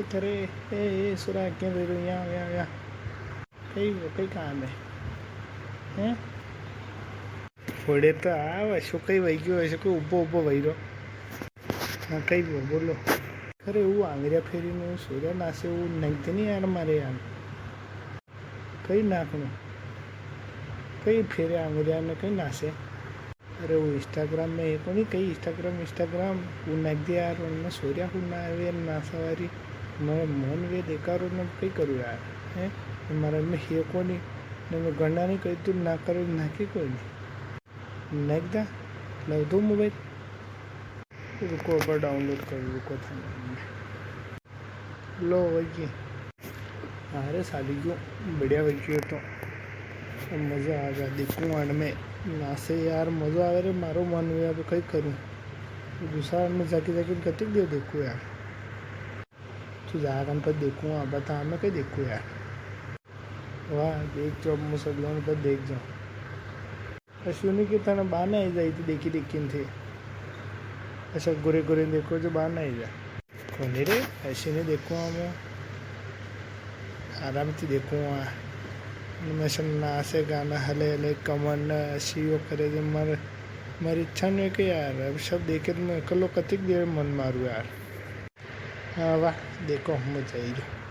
करे ए सुरा क्या दे रही यहाँ यहाँ यहाँ कई काम है फोड़े तो आवे શું કઈ વહી ગયો હશે કોઈ ઊભો વહી રહ્યો હા કઈ બોલો અરે એવું આંગળિયા ફેરીને હું સૂર્યા નાશે એવું નાખતી નહીં યાર મારે યાર કઈ નાખணும் કઈ ફેરે આંગળિયાને કઈ નાશે अरे वो इंस्टाग्राम में एक नहीं कई इंस्टाग्राम वो नाख दिया यार उनमें सूर्या हूँ ना यार नासावारी मैं मन वे देखा रो ना कई करूँ यार हैं हमारा में हे को नहीं ने मैं गणना नहीं कही तुम ना करो नाखी कोई नहीं नाख दा लव दो मोबाइल रुको पर डाउनलोड कर रुको था लो वही अरे साली क्यों बढ़िया वही तो मज़ा आ गया देखूँ आने में नासे यार मज़ा आवे रे मारो मन हुआ अब कई करूँ दूसरा में जाके कति दे देखूँ यार तू जाकर पर देखूँ अब बता मैं कहीं देखूँ यार वाह देख जो अब मुसलमान पर देख जाओ अश्विनी की तरह बाहर नहीं जाई थी देखी थे ऐसा गोरे देखो जो बाहर नहीं जा कौन रे ऐसे नहीं देखूँ मैं आराम से देखूँ मैं नासे गाना हले हले कमर शीओ करे जो मारी इच्छा नहीं कि यार अब सब देखे तो मैं कलो कतिक देर मन मारूँ यार हाँ वाह देखो हम चाहिए